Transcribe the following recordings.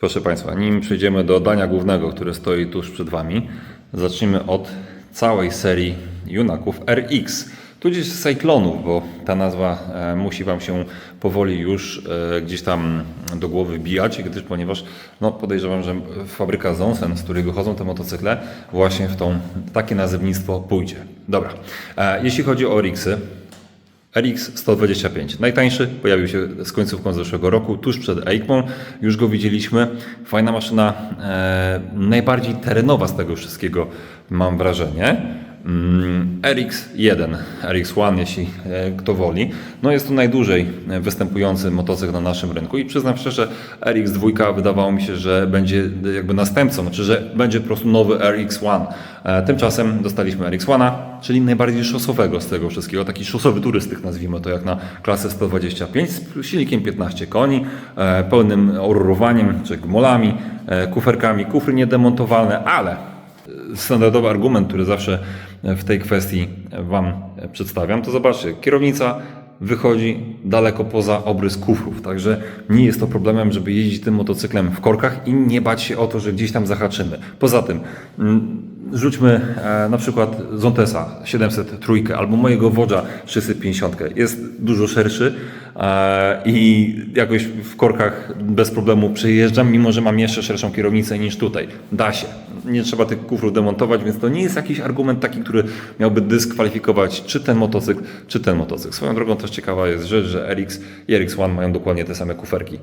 Proszę Państwa, nim przejdziemy do dania głównego, które stoi tuż przed Wami, zacznijmy od całej serii Junaków RX, tudzież Cyclonów, bo ta nazwa musi Wam się powoli już gdzieś tam do głowy wbijać, gdyż ponieważ podejrzewam, że fabryka Zonsen, z której wychodzą te motocykle, właśnie w takie nazewnictwo pójdzie. Dobra, jeśli chodzi o RX-y, RX 125. Najtańszy, pojawił się z końcówką zeszłego roku, tuż przed EICMą. Już go widzieliśmy. Fajna maszyna, najbardziej terenowa z tego wszystkiego, mam wrażenie. RX1, RX1, jeśli kto woli. Jest to najdłużej występujący motocykl na naszym rynku i przyznam szczerze, RX2 wydawało mi się, że będzie jakby następcą, znaczy, że będzie po prostu nowy RX1. Tymczasem dostaliśmy RX1, czyli najbardziej szosowego z tego wszystkiego, taki szosowy turystyk, nazwijmy to, jak na klasę 125, z silnikiem 15 koni, pełnym aurorowaniem, czy gmolami, kuferkami, kufry niedemontowalne, ale standardowy argument, który zawsze w tej kwestii Wam przedstawiam, to zobaczcie, kierownica wychodzi daleko poza obrys kufrów, także nie jest to problemem, żeby jeździć tym motocyklem w korkach i nie bać się o to, że gdzieś tam zahaczymy. Poza tym rzućmy na przykład Zontesa 703 albo mojego Wodza 650. Jest dużo szerszy i jakoś w korkach bez problemu przejeżdżam, mimo że mam jeszcze szerszą kierownicę niż tutaj. Da się. Nie trzeba tych kufrów demontować, więc to nie jest jakiś argument taki, który miałby dyskwalifikować czy ten motocykl, czy ten motocykl. Swoją drogą też ciekawa jest rzecz, że RX i RX1 mają dokładnie te same kuferki.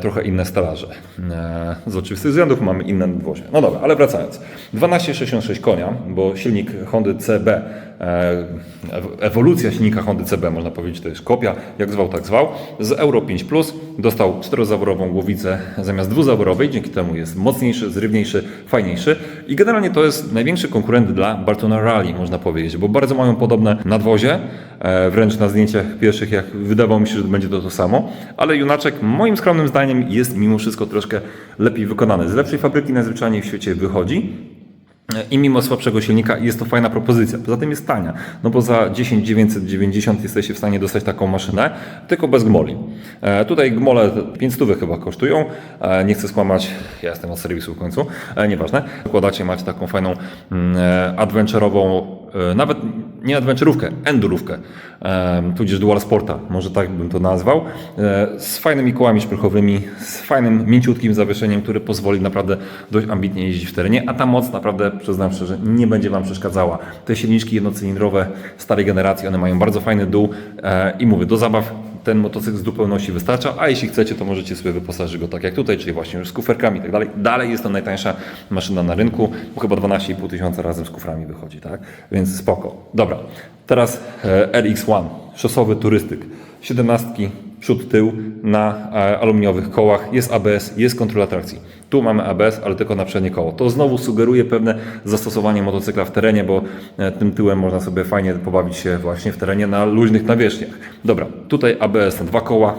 Trochę inne stelaże. Z oczywistych względów mamy inne nadwozie. No dobra, ale wracając. 1266 konia, bo silnik Hondy CB, ewolucja silnika Hondy CB, można powiedzieć, to jest kopia, jak zwał, tak zwał, z Euro 5+, dostał 4-zaworową głowicę zamiast 2-zaworowej, dzięki temu jest mocniejszy, zrywniejszy, fajniejszy i generalnie to jest największy konkurent dla Bartona Rally, można powiedzieć, bo bardzo mają podobne nadwozie, wręcz na zdjęciach pierwszych, jak wydawało mi się, że będzie to samo, ale Junaczek moim skromnym zdaniem jest mimo wszystko troszkę lepiej wykonany. Z lepszej fabryki najzwyczajniej w świecie wychodzi. I mimo słabszego silnika jest to fajna propozycja. Poza tym jest tania. Bo za 10 990 jesteście w stanie dostać taką maszynę, tylko bez gmoli. Tutaj gmole 500 chyba kosztują. Nie chcę skłamać, ja jestem od serwisu w końcu. Nieważne. Układacie, macie taką fajną adventure'ową, nawet nie adventure'ówkę, endurówkę, tudzież dual sporta, może tak bym to nazwał, z fajnymi kołami szprychowymi, z fajnym, mięciutkim zawieszeniem, które pozwoli naprawdę dość ambitnie jeździć w terenie, a ta moc naprawdę, przyznam szczerze, nie będzie Wam przeszkadzała. Te silniczki jednocylindrowe starej generacji, one mają bardzo fajny dół i mówię, do zabaw ten motocykl z zupełności wystarcza, a jeśli chcecie, to możecie sobie wyposażyć go tak jak tutaj, czyli właśnie już z kuferkami i tak dalej. Dalej jest to najtańsza maszyna na rynku, bo chyba 12,5 tysiąca razem z kuframi wychodzi, tak? Więc spoko. Dobra, teraz RX1, szosowy turystyk, 17 przód, tył na aluminiowych kołach, jest ABS, jest kontrola trakcji. Tu mamy ABS, ale tylko na przednie koło. To znowu sugeruje pewne zastosowanie motocykla w terenie, bo tym tyłem można sobie fajnie pobawić się właśnie w terenie na luźnych nawierzchniach. Dobra, tutaj ABS na 2 koła,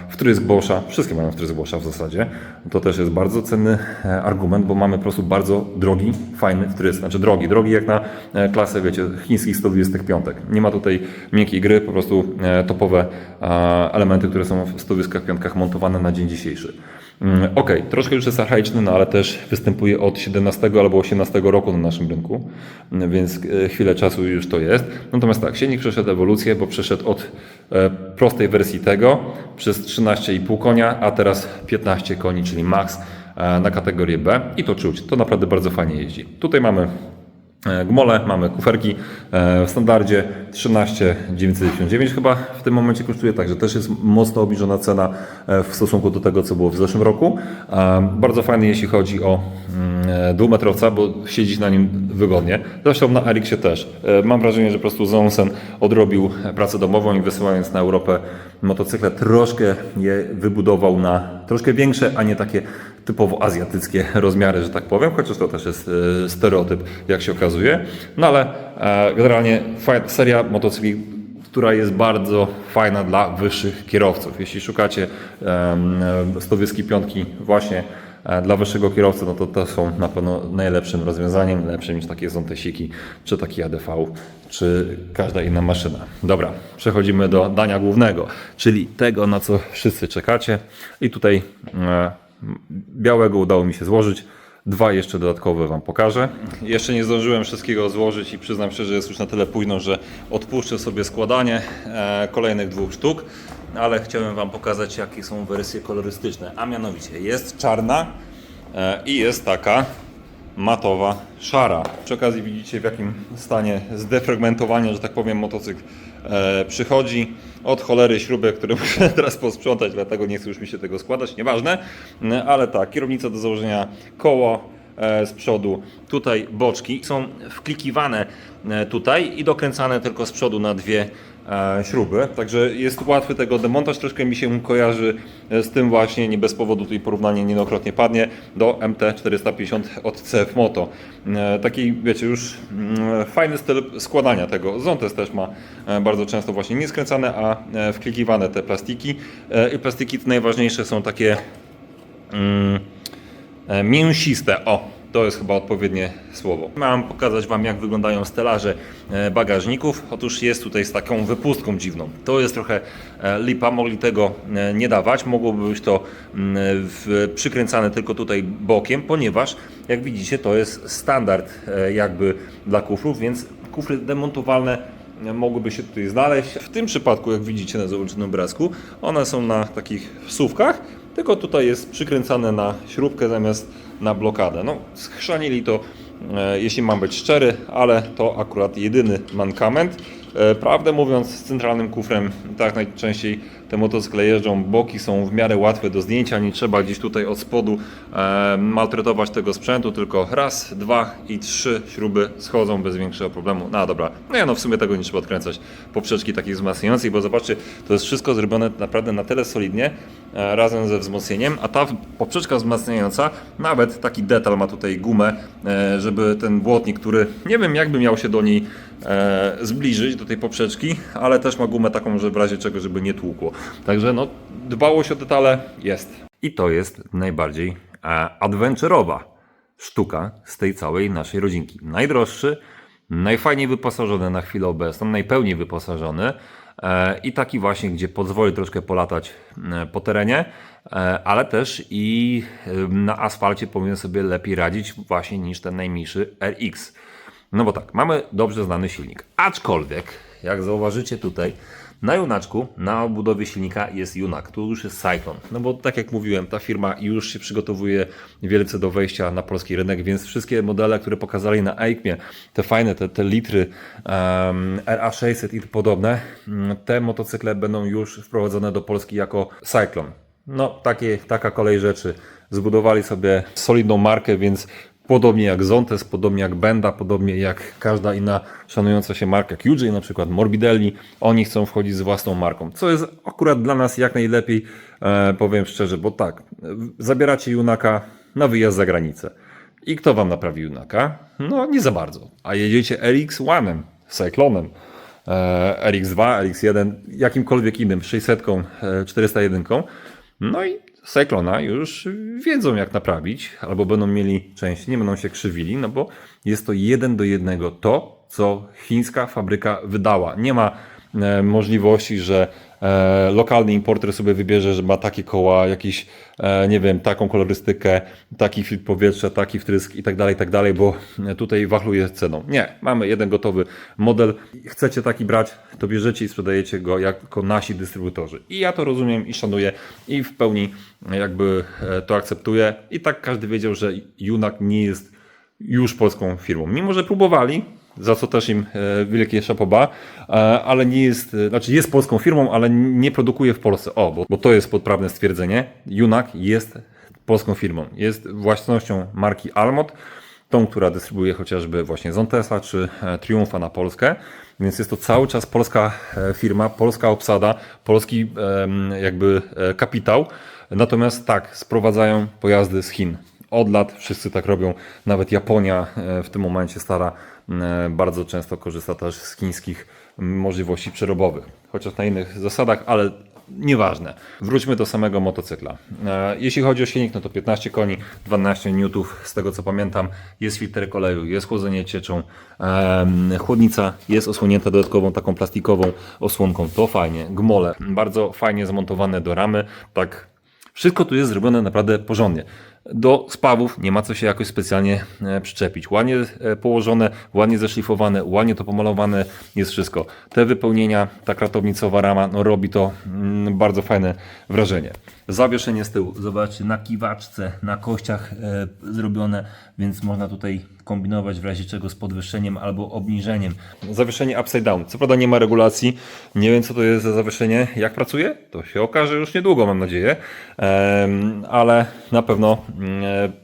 wtrysk Boscha, wszystkie mają wtrysk Boscha w zasadzie. To też jest bardzo cenny argument, bo mamy po prostu bardzo drogi, fajny wtrysk. Znaczy drogi jak na klasę, wiecie, chińskich 125. Nie ma tutaj miękkiej gry, po prostu topowe elementy, które są w 125 montowane na dzień dzisiejszy. Ok, troszkę już jest archaiczny, ale też występuje od 17 albo 18 roku na naszym rynku, więc chwilę czasu już to jest. Natomiast tak, silnik przeszedł ewolucję, bo przeszedł od prostej wersji tego przez 13,5 konia, a teraz 15 koni, czyli max na kategorię B i to czuć, to naprawdę bardzo fajnie jeździ. Tutaj mamy gmole, mamy kuferki w standardzie 13 999 chyba w tym momencie kosztuje, także też jest mocno obniżona cena w stosunku do tego, co było w zeszłym roku. Bardzo fajny, jeśli chodzi o dwumetrowca, bo siedzieć na nim wygodnie. Zresztą na RX-ie też. Mam wrażenie, że po prostu Zonsen odrobił pracę domową i wysyłając na Europę motocykle troszkę je wybudował na troszkę większe, a nie takie typowo azjatyckie rozmiary, że tak powiem, chociaż to też jest stereotyp, jak się okazuje. No ale generalnie seria motocykli, która jest bardzo fajna dla wyższych kierowców. Jeśli szukacie 125 właśnie dla wyższego kierowcy, no to są na pewno najlepszym rozwiązaniem, lepszym niż takie Zontesiki, czy taki ADV, czy każda inna maszyna. Dobra, przechodzimy do dania głównego, czyli tego, na co wszyscy czekacie. I tutaj Białego udało mi się złożyć. 2 jeszcze dodatkowe Wam pokażę. Jeszcze nie zdążyłem wszystkiego złożyć i przyznam szczerze, że jest już na tyle późno, że odpuszczę sobie składanie kolejnych 2 sztuk, ale chciałem Wam pokazać, jakie są wersje kolorystyczne, a mianowicie jest czarna i jest taka matowa szara. Przy okazji widzicie, w jakim stanie zdefragmentowania, że tak powiem, motocykl przychodzi. Od cholery śrubę, które muszę teraz posprzątać, dlatego nie chce już mi się tego składać, nieważne. Ale tak, kierownica do założenia, koło z przodu, tutaj boczki są wklikiwane tutaj i dokręcane tylko z przodu na 2 śruby, także jest łatwy tego demontaż, troszkę mi się kojarzy z tym właśnie, nie bez powodu tutaj porównanie niejednokrotnie padnie, do MT450 od CF Moto. Taki, wiecie, już fajny styl składania tego. Zontes też ma bardzo często właśnie nieskręcane, a wklikiwane te plastiki. I plastiki te najważniejsze są takie mięsiste, o! To jest chyba odpowiednie słowo. Mam pokazać Wam, jak wyglądają stelaże bagażników. Otóż jest tutaj z taką wypustką dziwną. To jest trochę lipa, mogli tego nie dawać. Mogłoby być to przykręcane tylko tutaj bokiem, ponieważ jak widzicie, to jest standard jakby dla kufrów, więc kufry demontowalne mogłyby się tutaj znaleźć. W tym przypadku, jak widzicie na załączonym obrazku, one są na takich wsówkach, tylko tutaj jest przykręcane na śrubkę zamiast na blokadę. No, schrzanili to, jeśli mam być szczery, ale to akurat jedyny mankament. Prawdę mówiąc, z centralnym kufrem tak najczęściej te motocykle jeżdżą, boki są w miarę łatwe do zdjęcia, nie trzeba gdzieś tutaj od spodu maltretować tego sprzętu, tylko raz, 2 i 3 śruby schodzą bez większego problemu. No dobra, no w sumie tego nie trzeba odkręcać poprzeczki takiej wzmacniającej, bo zobaczcie, to jest wszystko zrobione naprawdę na tyle solidnie, razem ze wzmocnieniem, a ta poprzeczka wzmacniająca, nawet taki detal ma tutaj gumę, żeby ten błotnik, który nie wiem jakby miał się do niej zbliżyć, do tej poprzeczki, ale też ma gumę taką, że w razie czego, żeby nie tłukło. Także no, dbałość o detale jest. I to jest najbardziej adventurowa sztuka z tej całej naszej rodzinki. Najdroższy, najfajniej wyposażony na chwilę obecną, najpełniej wyposażony i taki właśnie, gdzie pozwoli troszkę polatać po terenie, ale też i na asfalcie powinien sobie lepiej radzić właśnie niż ten najmniejszy RX. No bo tak, mamy dobrze znany silnik, aczkolwiek, jak zauważycie tutaj, na Junaczku, na obudowie silnika jest Junak, tu już jest Cyclone. No bo tak jak mówiłem, ta firma już się przygotowuje wielce do wejścia na polski rynek, więc wszystkie modele, które pokazali na EICMie, te fajne, te litry RA600 i podobne, te motocykle będą już wprowadzone do Polski jako Cyclone. No taka kolej rzeczy. Zbudowali sobie solidną markę, więc podobnie jak Zontes, podobnie jak Benda, podobnie jak każda inna szanująca się marka QJ, na przykład Morbidelli, oni chcą wchodzić z własną marką, co jest akurat dla nas jak najlepiej, powiem szczerze, bo tak, zabieracie Junaka na wyjazd za granicę. I kto Wam naprawi Junaka? No nie za bardzo. A jedziecie RX-1, Cyclonem, RX-2, RX-1, jakimkolwiek innym, 600, 401, no i Cyclona już wiedzą jak naprawić, albo będą mieli części, nie będą się krzywili, no bo jest to 1 do 1 to, co chińska fabryka wydała. Nie ma możliwości, że lokalny importer sobie wybierze, że ma takie koła, jakiś, nie wiem, taką kolorystykę, taki filtr powietrza, taki wtrysk i tak dalej, bo tutaj wachluje ceną. Nie, mamy jeden gotowy model. Chcecie taki brać, to bierzecie i sprzedajecie go jako nasi dystrybutorzy. I ja to rozumiem i szanuję i w pełni jakby to akceptuję. I tak każdy wiedział, że Junak nie jest już polską firmą. Mimo że próbowali, za co też im wielkie chapeau, ale nie jest, znaczy jest polską firmą, ale nie produkuje w Polsce. Bo to jest podprawne stwierdzenie. Junak jest polską firmą. Jest własnością marki Almot, tą, która dystrybuuje chociażby właśnie Zontesa czy Triumfa na Polskę. Więc jest to cały czas polska firma, polska obsada, polski jakby kapitał. Natomiast tak, sprowadzają pojazdy z Chin. Od lat wszyscy tak robią, nawet Japonia w tym momencie stara bardzo często korzysta też z chińskich możliwości przerobowych, chociaż na innych zasadach, ale nieważne. Wróćmy do samego motocykla. Jeśli chodzi o silnik, no to 15 koni, 12 N, z tego co pamiętam, jest filtr oleju, jest chłodzenie cieczą, chłodnica jest osłonięta dodatkową taką plastikową osłonką, to fajnie, gmole, bardzo fajnie zmontowane do ramy, tak Wszystko tu jest zrobione naprawdę porządnie. Do spawów nie ma co się jakoś specjalnie przyczepić. Ładnie położone, ładnie zeszlifowane, ładnie to pomalowane jest wszystko. Te wypełnienia, ta kratownicowa rama, no robi to bardzo fajne wrażenie. Zawieszenie z tyłu, zobaczcie, na kiwaczce, na kościach zrobione, więc można tutaj kombinować w razie czego z podwyższeniem albo obniżeniem. Zawieszenie upside down. Co prawda nie ma regulacji, nie wiem co to jest za zawieszenie, jak pracuje, to się okaże już niedługo, mam nadzieję, ale na pewno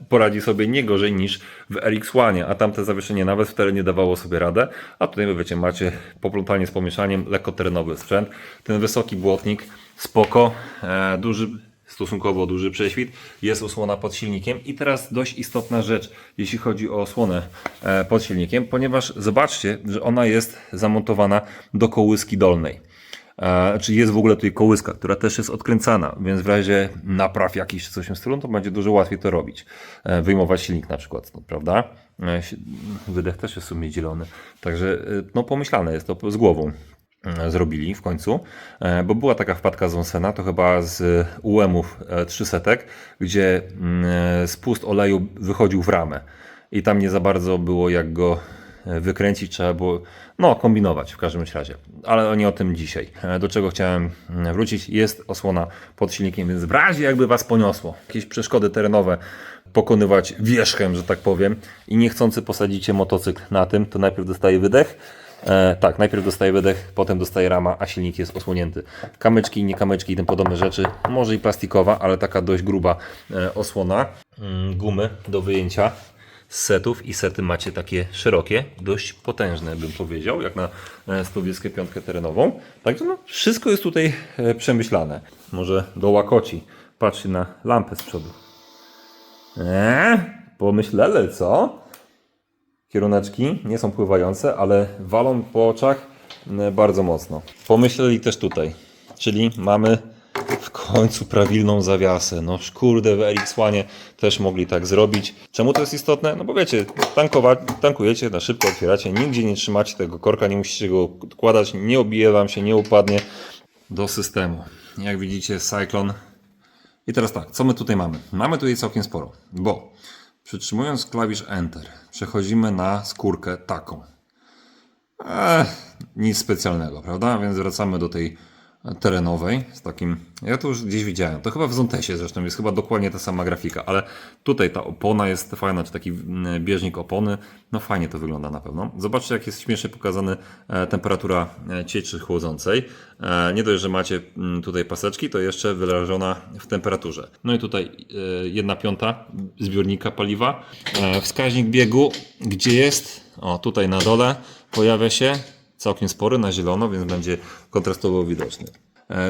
poradzi sobie nie gorzej niż w RX-One, a tamte zawieszenie nawet w terenie dawało sobie radę, a tutaj wiecie, macie poplątanie z pomieszaniem, lekko terenowy sprzęt, ten wysoki błotnik, spoko, duży, stosunkowo duży prześwit, jest osłona pod silnikiem i teraz dość istotna rzecz, jeśli chodzi o osłonę pod silnikiem, ponieważ zobaczcie, że ona jest zamontowana do kołyski dolnej. Czyli jest w ogóle tutaj kołyska, która też jest odkręcana, więc w razie napraw jakichś czy coś w tym stylu, to będzie dużo łatwiej to robić. Wyjmować silnik na przykład, no, prawda? Wydech też jest w sumie dzielony, także no pomyślane jest to z głową. Zrobili w końcu, bo była taka wpadka z Onsena, to chyba z UM-ów 300, gdzie spust oleju wychodził w ramę i tam nie za bardzo było jak go wykręcić, trzeba było kombinować w każdym razie, ale nie o tym dzisiaj. Do czego chciałem wrócić, jest osłona pod silnikiem, więc w razie jakby Was poniosło, jakieś przeszkody terenowe pokonywać wierzchem, że tak powiem, i niechcący posadzicie motocykl na tym, to najpierw dostaje wydech. Tak, najpierw dostaje wydech, potem dostaje rama, a silnik jest osłonięty. Kamyczki, nie kamyczki i tym podobne rzeczy, może i plastikowa, ale taka dość gruba osłona. Gumy do wyjęcia z setów i sety macie takie szerokie, dość potężne bym powiedział, jak na 125 terenową. Także no, wszystko jest tutaj przemyślane. Może do łakoci. Patrzcie na lampę z przodu. Pomyślele, co? Kieruneczki nie są pływające, ale walą po oczach bardzo mocno. Pomyśleli też tutaj, czyli mamy w końcu prawilną zawiasę. No kurde, w RX-One też mogli tak zrobić. Czemu to jest istotne? No bo wiecie, tankujecie, na szybko otwieracie, nigdzie nie trzymacie tego korka, nie musicie go odkładać, nie obije Wam się, nie upadnie do systemu. Jak widzicie, Cyclone. I teraz tak, co my tutaj mamy? Mamy tutaj całkiem sporo, bo przytrzymując klawisz Enter, przechodzimy na skórkę taką. Nic specjalnego, prawda? Więc wracamy do tej terenowej z takim, ja to już gdzieś widziałem, to chyba w Zontesie zresztą jest chyba dokładnie ta sama grafika, ale tutaj ta opona jest fajna, czy taki bieżnik opony, no fajnie to wygląda na pewno. Zobaczcie, jak jest śmiesznie pokazana temperatura cieczy chłodzącej. Nie dość, że macie tutaj paseczki, to jeszcze wyrażona w temperaturze. No i tutaj 1/5 zbiornika paliwa. Wskaźnik biegu, gdzie jest? O, tutaj na dole pojawia się całkiem spory, na zielono, więc będzie kontrastowo widoczny.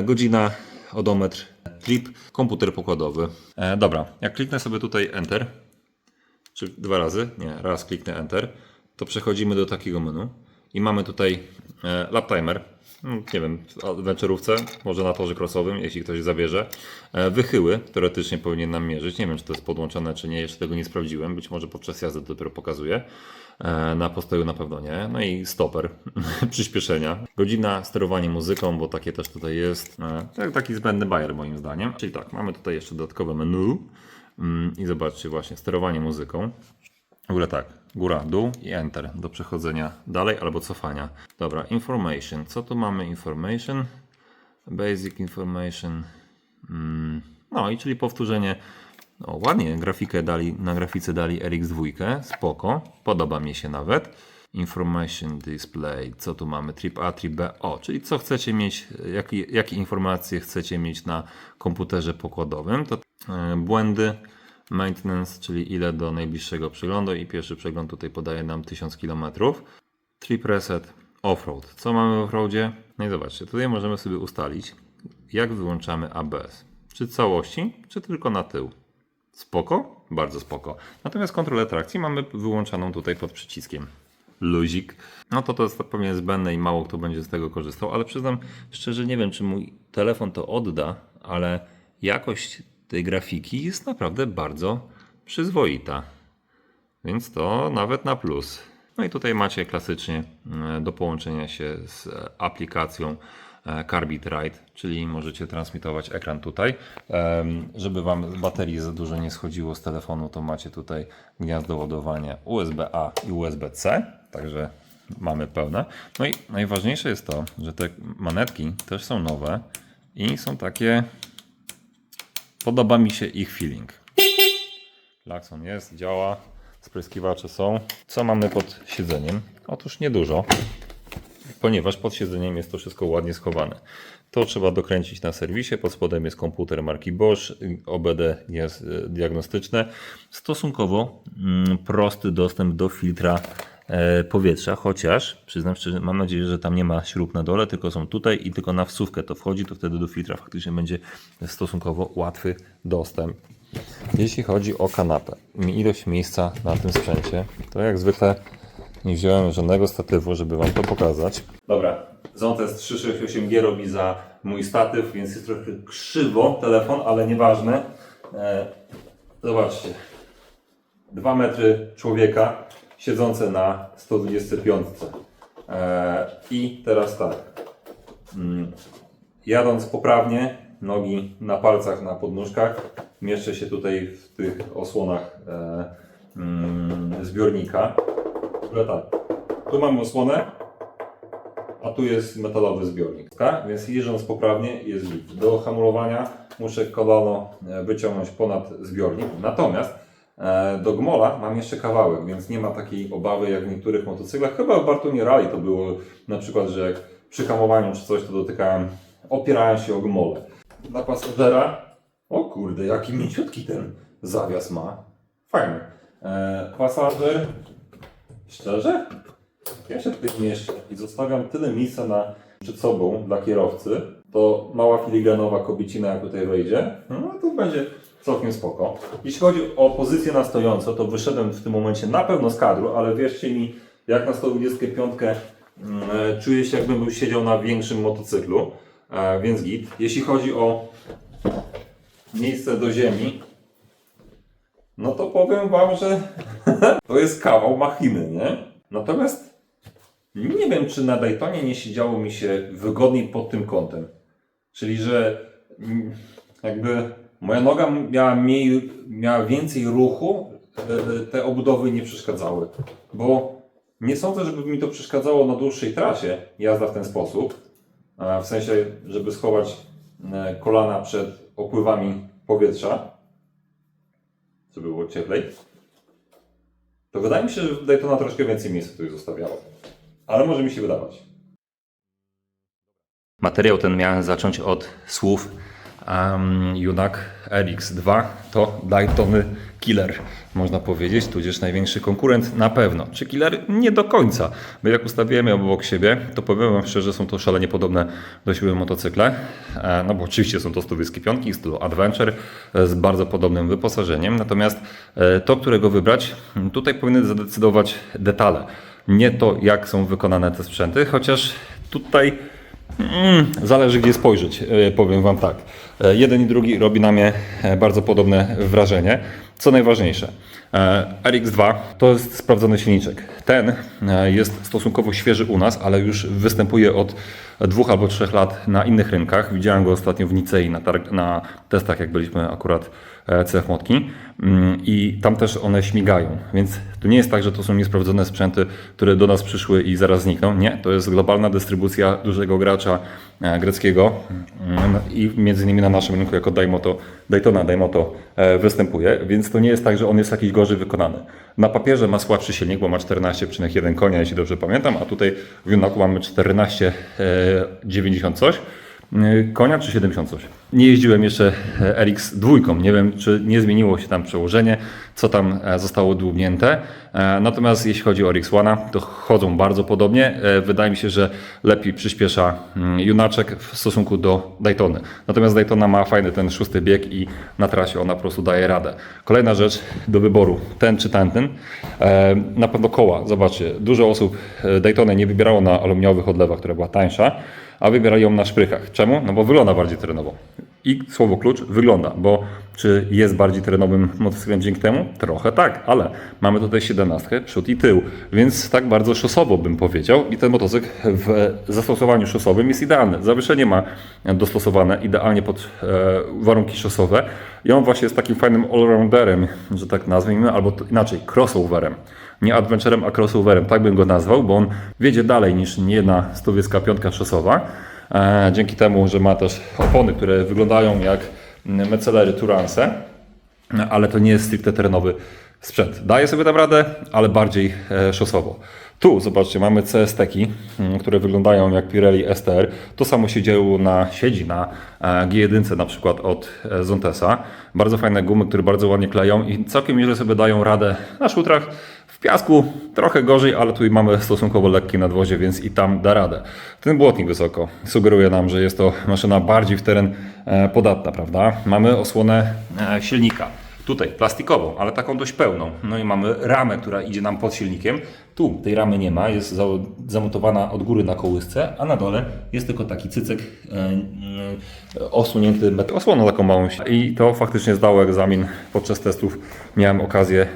Godzina, odometr, trip, komputer pokładowy. Dobra, jak kliknę sobie tutaj Enter, czy 2 razy, nie, raz kliknę Enter, to przechodzimy do takiego menu i mamy tutaj lap timer, nie wiem, w Venture'ówce, może na torze crossowym, jeśli ktoś zabierze. Wychyły teoretycznie powinien nam mierzyć, nie wiem czy to jest podłączone czy nie, jeszcze tego nie sprawdziłem, być może podczas jazdy to dopiero pokazuje. Na postoju na pewno nie. No i stoper przyspieszenia. Godzina, sterowanie muzyką, bo takie też tutaj jest. Taki zbędny bajer moim zdaniem. Czyli tak, mamy tutaj jeszcze dodatkowe menu i zobaczcie właśnie sterowanie muzyką. W ogóle tak, góra, dół i Enter do przechodzenia dalej albo cofania. Dobra, information. Co tu mamy? Information, basic information. No i czyli powtórzenie. No, ładnie grafikę dali, na grafice dali RX2, spoko, podoba mi się nawet. Information display, co tu mamy? Trip A, trip B, o, czyli co chcecie mieć, jakie informacje chcecie mieć na komputerze pokładowym. To błędy, maintenance, czyli ile do najbliższego przeglądu i pierwszy przegląd tutaj podaje nam 1000 km. Trip reset, offroad. Co mamy w offroadzie? No i zobaczcie, tutaj możemy sobie ustalić, jak wyłączamy ABS. Czy całości, czy tylko na tył. Spoko? Bardzo spoko. Natomiast kontrolę trakcji mamy wyłączaną tutaj pod przyciskiem. Luzik. No to jest pewnie zbędne i mało kto będzie z tego korzystał, ale przyznam szczerze, nie wiem czy mój telefon to odda, ale jakość tej grafiki jest naprawdę bardzo przyzwoita. Więc to nawet na plus. No i tutaj macie klasycznie do połączenia się z aplikacją Carbide Ride, czyli możecie transmitować ekran tutaj. Żeby Wam z baterii za dużo nie schodziło z telefonu, to macie tutaj gniazdo ładowania USB-A i USB-C, także mamy pełne. No i najważniejsze jest to, że te manetki też są nowe i są takie, podoba mi się ich feeling. Klakson jest, działa, spryskiwacze są. Co mamy pod siedzeniem? Otóż niedużo, ponieważ pod siedzeniem jest to wszystko ładnie schowane. To trzeba dokręcić na serwisie, pod spodem jest komputer marki Bosch, OBD jest diagnostyczne. Stosunkowo prosty dostęp do filtra powietrza, chociaż przyznam szczerze, mam nadzieję, że tam nie ma śrub na dole, tylko są tutaj i tylko na wsówkę to wchodzi, to wtedy do filtra faktycznie będzie stosunkowo łatwy dostęp. Jeśli chodzi o kanapę i ilość miejsca na tym sprzęcie, to jak zwykle nie wziąłem żadnego statywu, żeby Wam to pokazać. Dobra, Zontes 368G robi za mój statyw, więc jest trochę krzywo telefon, ale nieważne. Zobaczcie, 2 metry człowieka siedzące na 125. I teraz tak, jadąc poprawnie, nogi na palcach, na podnóżkach, mieszczę się tutaj w tych osłonach zbiornika. Ale tak, tu mamy osłonę, a tu jest metalowy zbiornik, tak? Więc jeżdżąc poprawnie jest git. Do hamowania muszę kolano wyciągnąć ponad zbiornik, natomiast do gmola mam jeszcze kawałek, więc nie ma takiej obawy jak w niektórych motocyklach. Chyba w Bartunie Rally to było na przykład, że jak przy hamowaniu czy coś to dotykałem, opierałem się o gmole. Dla pasażera, o kurde, jaki mięciutki ten zawias ma. Fajny. Pasażer, szczerze? Ja się tutaj mieszczę i zostawiam tyle miejsca przed sobą dla kierowcy, to mała filigranowa kobiecina jak tutaj wejdzie, no to będzie całkiem spoko. Jeśli chodzi o pozycję na stojąco, to wyszedłem w tym momencie na pewno z kadru, ale wierzcie mi, jak na 125 czuję się jakbym siedział na większym motocyklu, więc git. Jeśli chodzi o miejsce do ziemi, no to powiem Wam, że to jest kawał machiny, nie? Natomiast nie wiem, czy na Daytonie nie siedziało mi się wygodniej pod tym kątem. Czyli, że jakby moja noga miała więcej ruchu, te obudowy nie przeszkadzały. Bo nie sądzę, żeby mi to przeszkadzało na dłuższej trasie, jazda w ten sposób. W sensie, żeby schować kolana przed opływami powietrza, żeby było cieplej. To wydaje mi się, że Daytona troszkę więcej miejsca tutaj zostawiało. Ale może mi się wydawać. Materiał ten miałem zacząć od słów Junak RX2 to Daytony killer, można powiedzieć, tudzież największy konkurent na pewno. Czy killer? Nie do końca, bo jak ustawiłem je obok siebie, to powiem Wam szczerze, są to szalenie podobne do siebie motocykle, no bo oczywiście są to 125 z stylu Adventure z bardzo podobnym wyposażeniem, natomiast to, którego wybrać, tutaj powinny zadecydować detale. Nie to, jak są wykonane te sprzęty, chociaż tutaj zależy gdzie spojrzeć, powiem Wam tak. Jeden i drugi robi na mnie bardzo podobne wrażenie. Co najważniejsze, RX2 to jest sprawdzony silniczek. Ten jest stosunkowo świeży u nas, ale już występuje od 2 albo 3 lat na innych rynkach. Widziałem go ostatnio w Nicei na testach, jak byliśmy akurat CF Motki i tam też one śmigają, więc to nie jest tak, że to są niesprawdzone sprzęty, które do nas przyszły i zaraz znikną. Nie, to jest globalna dystrybucja dużego gracza greckiego i między innymi na naszym rynku jako Daytona Daymoto występuje, więc to nie jest tak, że on jest jakiś gorzej wykonany. Na papierze ma słabszy silnik, bo ma 14,1 konia, jeśli dobrze pamiętam, a tutaj w Junaku mamy 14,90 coś. Konia czy 70 coś. Nie jeździłem jeszcze RX2, nie wiem czy nie zmieniło się tam przełożenie, co tam zostało dłubnięte. Natomiast jeśli chodzi o RX1, to chodzą bardzo podobnie. Wydaje mi się, że lepiej przyspiesza Junaczek w stosunku do Daytony. Natomiast Daytona ma fajny ten 6. bieg i na trasie ona po prostu daje radę. Kolejna rzecz do wyboru, ten czy tamten. Na pewno koła, zobaczcie, dużo osób Daytony nie wybierało na aluminiowych odlewach, która była tańsza, a wybierali ją na szprychach. Czemu? No bo wygląda bardziej terenowo. I słowo klucz wygląda, bo czy jest bardziej terenowym motocyklem dzięki temu? Trochę tak, ale mamy tutaj 17, przód i tył, więc tak bardzo szosowo bym powiedział i ten motocykl w zastosowaniu szosowym jest idealny. Zawieszenie ma dostosowane idealnie pod warunki szosowe i on właśnie jest takim fajnym allrounderem, że tak nazwijmy, albo inaczej crossoverem. Nie adventurem, a crossoverem, tak bym go nazwał, bo on wiedzie dalej niż niejedna 125 szosowa. Dzięki temu, że ma też opony, które wyglądają jak Metzellery Tourance'e, ale to nie jest stricte terenowy sprzęt. Daje sobie tam radę, ale bardziej szosowo. Tu zobaczcie, mamy CST-ki, które wyglądają jak Pirelli STR. To samo siedzi na G1 na przykład od Zontesa. Bardzo fajne gumy, które bardzo ładnie kleją i całkiem nieźle sobie dają radę na szutrach. W piasku trochę gorzej, ale tu mamy stosunkowo lekkie nadwozie, więc i tam da radę. Ten błotnik wysoko sugeruje nam, że jest to maszyna bardziej w teren podatna, prawda? Mamy osłonę silnika. Tutaj plastikową, ale taką dość pełną. No i mamy ramę, która idzie nam pod silnikiem. Tu tej ramy nie ma, jest zamontowana od góry na kołysce, a na dole jest tylko taki cycek osunięty osłoną taką małą. I to faktycznie zdało egzamin podczas testów. Miałem okazję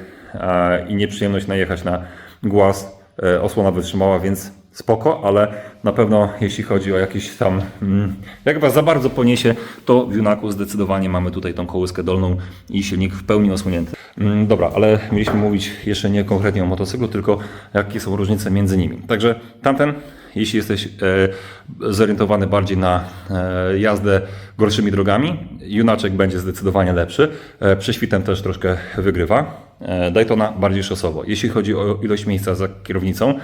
i nieprzyjemność najechać na głaz. Osłona wytrzymała, więc spoko, ale na pewno jeśli chodzi o jakiś tam, jak was za bardzo poniesie, to w Junaku zdecydowanie mamy tutaj tą kołyskę dolną i silnik w pełni osłonięty. Dobra, ale mieliśmy mówić jeszcze nie konkretnie o motocyklu, tylko jakie są różnice między nimi. Także tamten, jeśli jesteś zorientowany bardziej na jazdę gorszymi drogami, Junaczek będzie zdecydowanie lepszy. Prześwitem też troszkę wygrywa. Daytona bardziej szosowo. Jeśli chodzi o ilość miejsca za kierownicą,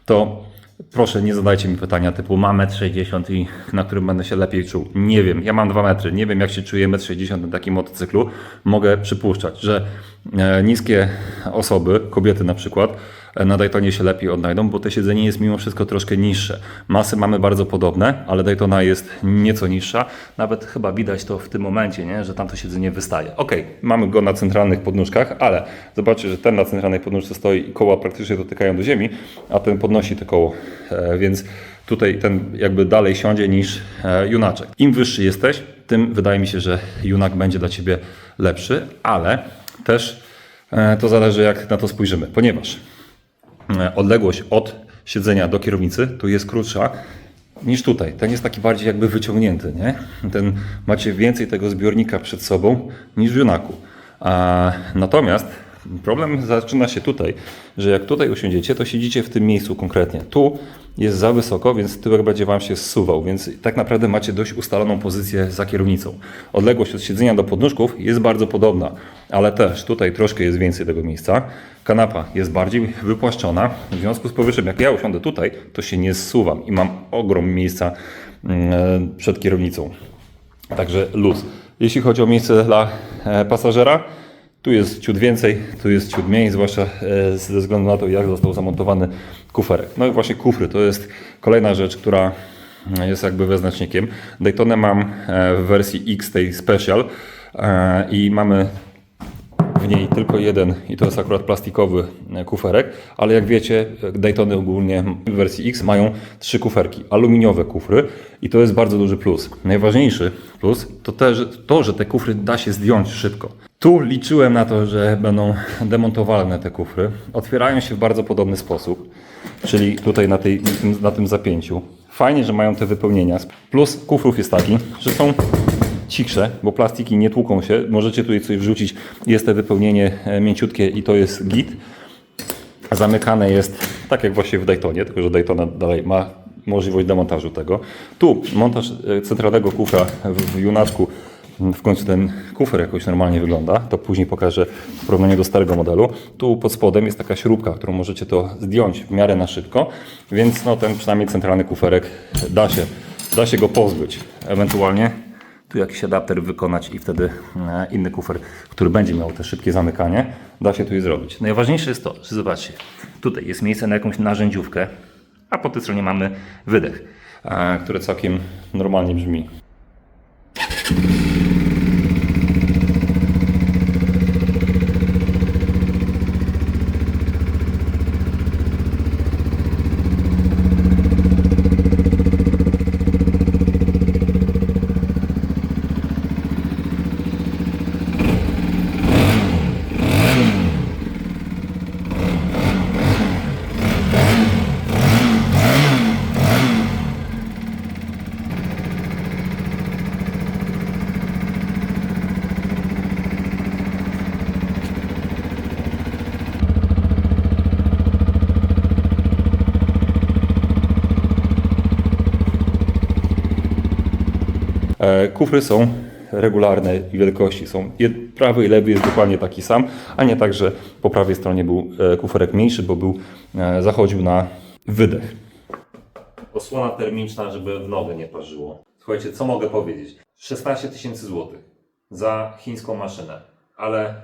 to proszę nie zadajcie mi pytania typu mam 1,60 m i na którym będę się lepiej czuł. Nie wiem, ja mam 2 metry, nie wiem jak się czuję 1,60 m na takim motocyklu. Mogę przypuszczać, że niskie osoby, kobiety na przykład, na Daytonie się lepiej odnajdą, bo to siedzenie jest mimo wszystko troszkę niższe. Masy mamy bardzo podobne, ale Daytona jest nieco niższa. Nawet chyba widać to w tym momencie, nie? Że tamto siedzenie wystaje. Ok, mamy go na centralnych podnóżkach, ale zobaczcie, że ten na centralnej podnóżce stoi i koła praktycznie dotykają do ziemi, a ten podnosi to koło, więc tutaj ten jakby dalej siądzie niż Junaczek. Im wyższy jesteś, tym wydaje mi się, że Junak będzie dla Ciebie lepszy, ale też to zależy jak na to spojrzymy, ponieważ odległość od siedzenia do kierownicy tu jest krótsza niż tutaj. Ten jest taki bardziej jakby wyciągnięty, nie? Ten macie więcej tego zbiornika przed sobą niż w Junaku. Natomiast problem zaczyna się tutaj, że jak tutaj usiądziecie, to siedzicie w tym miejscu konkretnie. Tu jest za wysoko, więc tyłek będzie Wam się zsuwał, więc tak naprawdę macie dość ustaloną pozycję za kierownicą. Odległość od siedzenia do podnóżków jest bardzo podobna, ale też tutaj troszkę jest więcej tego miejsca. Kanapa jest bardziej wypłaszczona, w związku z powyższym jak ja usiądę tutaj, to się nie zsuwam i mam ogrom miejsca przed kierownicą. Także luz. Jeśli chodzi o miejsce dla pasażera, tu jest ciut więcej, tu jest ciut mniej, zwłaszcza ze względu na to, jak został zamontowany kuferek. No i właśnie kufry to jest kolejna rzecz, która jest jakby wyznacznikiem. Daytonę mam w wersji X, tej Special, i mamy w niej tylko jeden i to jest akurat plastikowy kuferek, ale jak wiecie, Daytony ogólnie w wersji X mają 3 kuferki, aluminiowe kufry i to jest bardzo duży plus. Najważniejszy plus to też to, że te kufry da się zdjąć szybko. Tu liczyłem na to, że będą demontowane te kufry. Otwierają się w bardzo podobny sposób, czyli tutaj na tym zapięciu. Fajnie, że mają te wypełnienia. Plus kufrów jest taki, że są cichsze, bo plastiki nie tłuką się. Możecie tutaj coś wrzucić. Jest to wypełnienie mięciutkie i to jest git. Zamykane jest tak jak właśnie w Daytonie, tylko że Daytona dalej ma możliwość demontażu tego. Tu montaż centralnego kufra w Junaczku. W końcu ten kufer jakoś normalnie wygląda. To później pokażę w porównaniu do starego modelu. Tu pod spodem jest taka śrubka, którą możecie to zdjąć w miarę na szybko. Więc no, ten przynajmniej centralny kuferek da się go pozbyć. Ewentualnie tu jakiś adapter wykonać i wtedy inny kufer, który będzie miał te szybkie zamykanie, da się tu i zrobić. Najważniejsze jest to, że zobaczcie, tutaj jest miejsce na jakąś narzędziówkę, a po tej stronie mamy wydech, który całkiem normalnie brzmi. Kufry są regularne i wielkości. Prawy i lewy jest dokładnie taki sam, a nie tak, że po prawej stronie był kuferek mniejszy, bo zachodził na wydech. Osłona termiczna, żeby w nogę nie parzyło. Słuchajcie, co mogę powiedzieć? 16 000 złotych za chińską maszynę, ale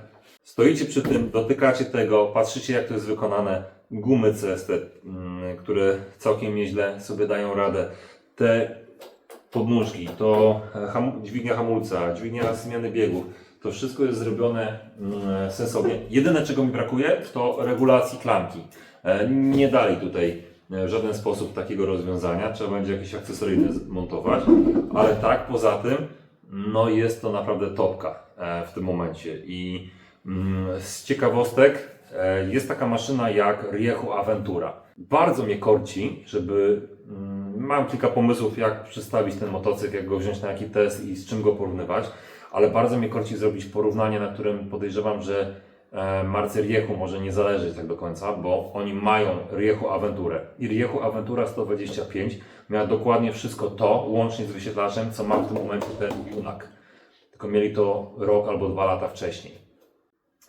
stoicie przy tym, dotykacie tego, patrzycie jak to jest wykonane, gumy CST, które całkiem nieźle sobie dają radę. Te podnóżki, to dźwignia hamulca, dźwignia zmiany biegów, to wszystko jest zrobione sensownie. Jedyne czego mi brakuje to regulacji klamki. Nie dali tutaj w żaden sposób takiego rozwiązania, trzeba będzie jakieś akcesoryjne montować, ale tak poza tym no jest to naprawdę topka w tym momencie. I z ciekawostek jest taka maszyna jak Rieju Aventura. Bardzo mnie korci, żeby mam kilka pomysłów jak przedstawić ten motocykl, jak go wziąć na jaki test i z czym go porównywać, ale bardzo mnie korci zrobić porównanie, na którym podejrzewam, że marce Rieju może nie zależeć tak do końca, bo oni mają Rieju Aventurę i Rieju Aventura 125 miała dokładnie wszystko to, łącznie z wyświetlaczem, co ma w tym momencie ten Junak. Tylko mieli to rok albo 2 lata wcześniej.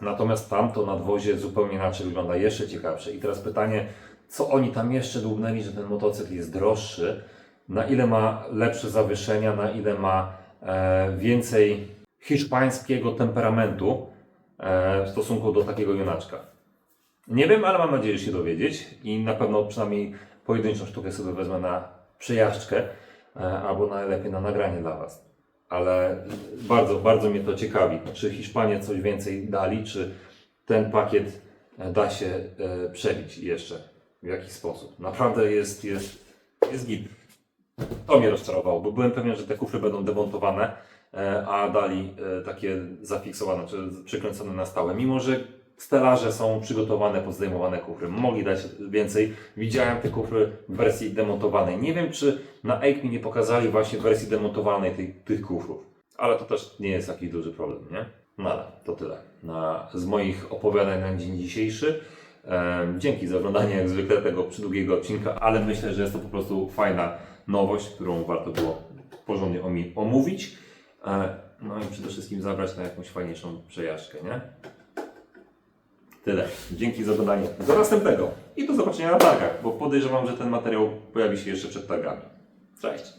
Natomiast tamto nadwozie zupełnie inaczej wygląda, jeszcze ciekawsze. I teraz pytanie, co oni tam jeszcze dłubnęli, że ten motocykl jest droższy, na ile ma lepsze zawieszenia, na ile ma więcej hiszpańskiego temperamentu w stosunku do takiego junaczka. Nie wiem, ale mam nadzieję, że się dowiedzieć i na pewno przynajmniej pojedynczą sztukę sobie wezmę na przejażdżkę albo najlepiej na nagranie dla Was. Ale bardzo, bardzo mnie to ciekawi, czy Hiszpanie coś więcej dali, czy ten pakiet da się przebić jeszcze w jakiś sposób. Naprawdę jest git. To mnie rozczarowało, bo byłem pewien, że te kufry będą demontowane, a dali takie zafiksowane, czy przykręcone na stałe. Mimo że stelaże są przygotowane pod zdejmowane kufry. Mogli dać więcej. Widziałem te kufry w wersji demontowanej. Nie wiem, czy na Eikmi nie pokazali właśnie wersji demontowanej tych kufrów. Ale to też nie jest jakiś duży problem, nie? No ale to tyle z moich opowiadań na dzień dzisiejszy. Dzięki za oglądanie jak zwykle tego przydługiego odcinka, ale myślę, że jest to po prostu fajna nowość, którą warto było porządnie omówić. No i przede wszystkim zabrać na jakąś fajniejszą przejażdżkę, nie? Tyle. Dzięki za oglądanie. Do następnego i do zobaczenia na targach, bo podejrzewam, że ten materiał pojawi się jeszcze przed targami. Cześć!